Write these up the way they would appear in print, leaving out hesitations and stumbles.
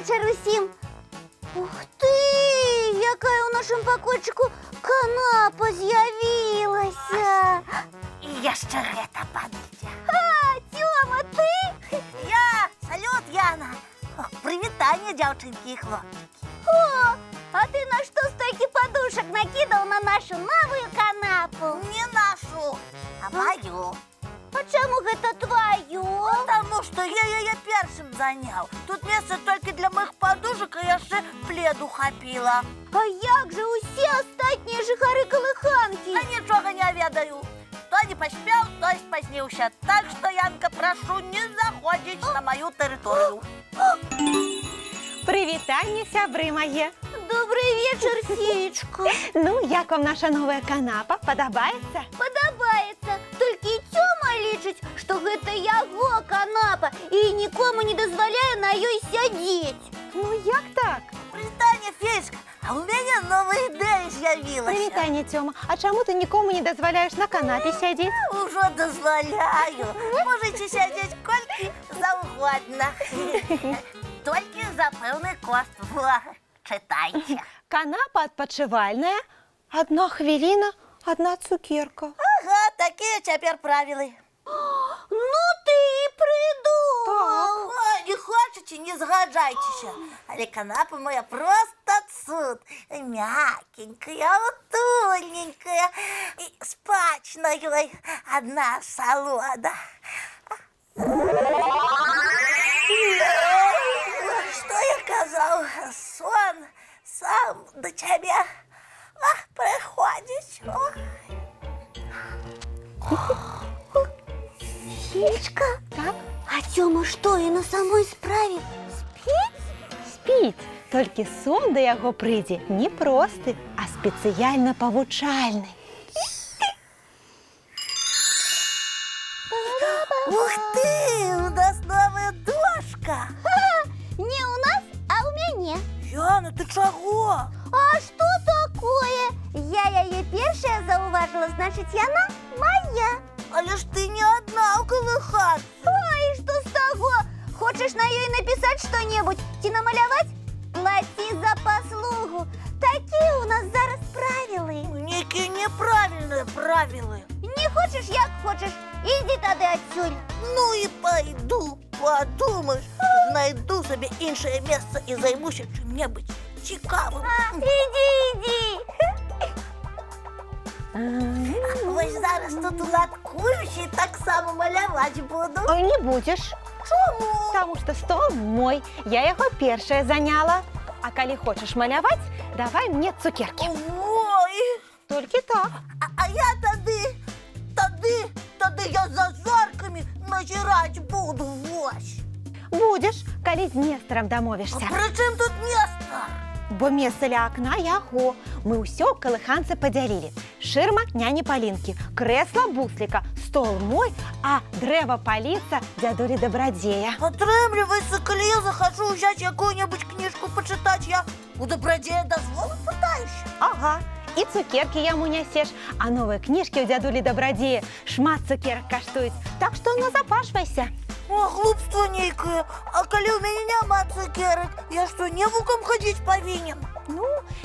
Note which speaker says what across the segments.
Speaker 1: вечір усім! Ух ти! Яка у нашому пакунку канапа з'явилася!
Speaker 2: І яще гэта падыдзе.
Speaker 1: Тёма, ты?
Speaker 2: Я! Салют, Яна! Прывітанне, дзяўчынкі і хлопчыкі.
Speaker 1: О, а ты на что столько подушек накидал на нашу новую канапу?
Speaker 2: Не нашу, а мою.
Speaker 1: А чему это твою?
Speaker 2: Потому что я яе першым заняў. Тут месца толькі для моих подушек, а яшчэ пледу хапіла.
Speaker 1: А як же усе астатнія жыхары калыханкі?
Speaker 2: А нічога не ведаю. Хто не паспеў, той спазніўся. Так што, Янка, прашу не заходзіць на мою тэрыторыю.
Speaker 3: Прывітанне, сябры мае.
Speaker 1: Добрый вечер, Феечка.
Speaker 3: Ну, як вам наша новая канапа? Падабаецца?
Speaker 1: Падабаецца. Толькі Тёма лічыць, што гэта яго канапа і нікому не дазваляе на ёй сядзець.
Speaker 3: Ну, як так?
Speaker 2: Прывітанне, Феечка, а ў мяне новая ідэя з'явілася.
Speaker 3: Прывітанне, Тёма. А чаму ты нікому не дазваляеш на канапе сядзець?
Speaker 2: Ужо дазваляю. Можаце сядзець колькі заўгодна. Толькі за пэўны кошт. Чытайце.
Speaker 3: Канапа адпачывальная, 1 хвіліна, 1 цукерка.
Speaker 2: Ага, такія цяпер правілы.
Speaker 1: Ну ты і придумал.
Speaker 2: Ой, не хочаце, не згаджайцеся. Але канапа моя просто цуд. Мякенькая, утульненькая. І спаць на ёй адна салода. Што я казаў? Сон сам да цябе прыходзіць.
Speaker 1: Феечка,
Speaker 3: Так?
Speaker 1: а Тёма что, и на самой справе спит?
Speaker 3: Спіць. Толькі сон да яго прыйдзе не просты, а спецыяльна павучальны.
Speaker 2: Ух ты, у нас новая дошка.
Speaker 1: Не у нас, а у мяне.
Speaker 2: Яна, ты чаго?
Speaker 1: А что такое? Я ее першая зауважила, значит, яна моя.
Speaker 2: Але ж ты не одна ў калыханцы.
Speaker 1: Ой, что с того? Хочешь на ёй написать что-нибудь? Ці намалявать? Плати за послугу. Такие у нас зараз правилы.
Speaker 2: Некие неправильные правилы.
Speaker 1: Не хочешь, як хочешь. Иди тады отсюль.
Speaker 2: Ну и пойду, подумаешь, найду себе іншае месца і займуся чым-небудзь цікавым.
Speaker 1: Иди.
Speaker 2: Вось зараз тут уладкуюсь і таксама маляваць буду.
Speaker 3: Ой, не будзеш.
Speaker 2: Чому?
Speaker 3: Таму што стол мой, я яго першая заняла. А калі хочаш маляваць, давай мне цукеркі.
Speaker 2: Ой,
Speaker 3: Толькі так.
Speaker 2: а я тады я за зоркамі назіраць буду, вось.
Speaker 3: Будзеш, калі з Нестарам дамовішся.
Speaker 2: Пры чым тут Нестар?
Speaker 3: Бо месца ля акна яго. Мы ўсё калыханцы падзялілі. Шырма няні Палінкі, крэсла бусліка, стол мой, а дрэва паліца дзядулі Дабрадзея.
Speaker 2: Атрымліваецца, калі я захачу ўзяць якую-небудзь кніжку пачытаць, я у Дабрадзея дазволу пытаюся.
Speaker 3: Ага, і цукеркі яму нясеш, а новыя кніжкі ў дзядулі Дабрадзея шмат цукерак каштуюць, так што назапашвайся.
Speaker 2: О, глупство нейкае. А калі ў мяне няма цукерак, я што, невукам хадзіць павінен?
Speaker 3: Ну,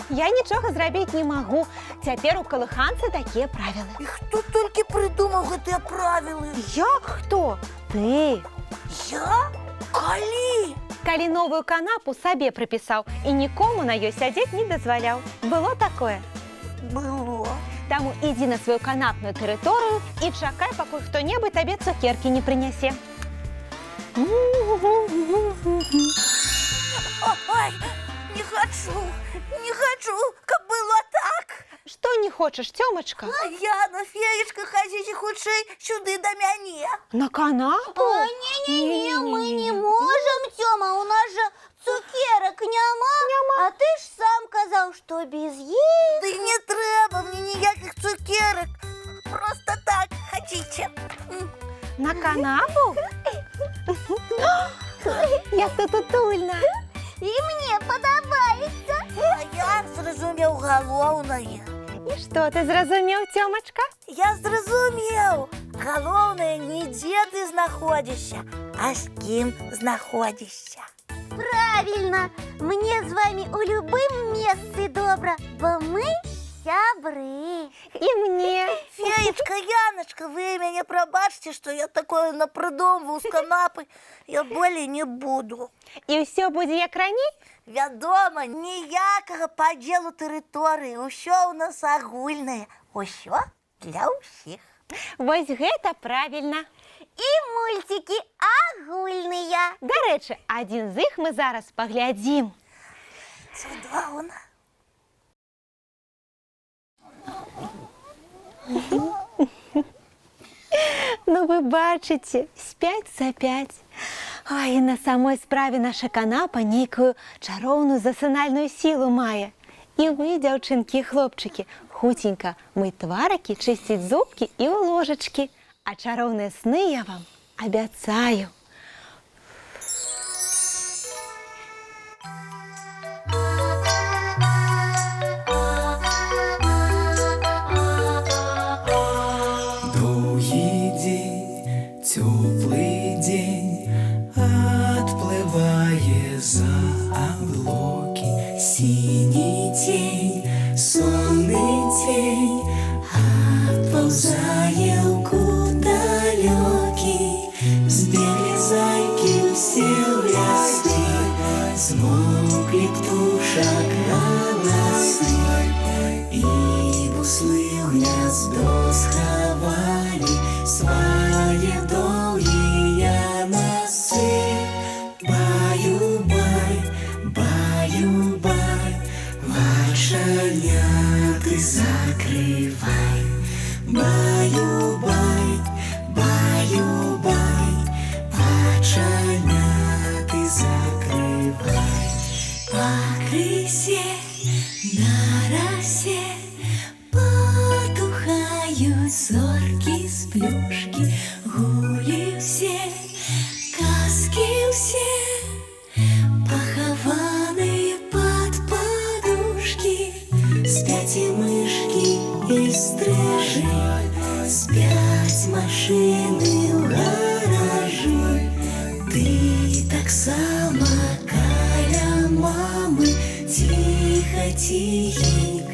Speaker 3: я нічога зрабіць не магу. Цяпер у калыханцы такія правілы.
Speaker 2: І хто толькі прыдумаў гэтыя правілы?
Speaker 3: Як хто? Ты.
Speaker 2: Я? Калі?
Speaker 3: Калі новую канапу сабе прыпісаў і нікому на ёй сядзець не дазваляў. Было такое?
Speaker 2: Было.
Speaker 3: Таму ідзі на сваю канапную тэрыторыю і чакай, пакуль хто-небудзь табе цукеркі не прынясе.
Speaker 2: Ой, не хочу, каб было так.
Speaker 3: Што не хочаш, Цёмачка?
Speaker 2: А Яна, Феечка, хадзіце хутчэй сюды да мяне.
Speaker 3: На канапу?
Speaker 1: Не-не-не, мы не можем, Тёма, у нас же цукерок няма. А ты ж сам казал, что без ей.
Speaker 2: Ды не трэба мне ніякіх цукерак. Просто так хадзіце.
Speaker 3: На канапу? Як тут утульна.
Speaker 1: И мне подобается.
Speaker 2: А я зразумеў галоўнае.
Speaker 3: І што ты зразумеў, Цёмачка?
Speaker 2: Я зразумеў. Галоўнае не дзе ты знаходзішся, а з кім знаходзішся.
Speaker 1: Правильно, мне з вами у любым месцы добра, бо мы сябры.
Speaker 3: И мне.
Speaker 2: Феечка, Яночка, вы меня пробачьте, что я такое напридумываю з канапи. Я более не буду.
Speaker 3: І все буде як раней?
Speaker 2: Вядома, ніякага падзелу тэрыторыі. Усё у нас агульнае. Усё для ўсіх.
Speaker 3: Вось гэта правильно.
Speaker 1: І мультики агульныя.
Speaker 3: Дарэчы, адзін з іх мы зараз паглядзім.
Speaker 2: Цудоўна.
Speaker 3: Ну вы бачыце, 5 за 5. Ой, і на самой справе наша канапа нейкую чароўную засынальную сілу мае. І вы, дзяўчынкі і хлопчыкі, хуценька мыць тваракі, чысціць зубкі і ў ложачкі. А чароўныя сны я вам абяцаю.
Speaker 4: Довгий день, теплый день, отплывая за облаки. Синий тень, сонный тень, отползая в далекий. Сбегли зайки все в лесы, смолкли птушек голосы. И буслы в гнездо сховали свои долгие носы. Баю-бай, баю-бай, вошаняты закрывай. Баю-бай, баю-бай, вошаняты закрывай. По крысе на росе потухают зорки с плюшки. Гули все, казки все, похованные под подушки. Спят и мышки, и стрижи, спят машины в гаражи. Ты так само каля мамы, тихо-тихенько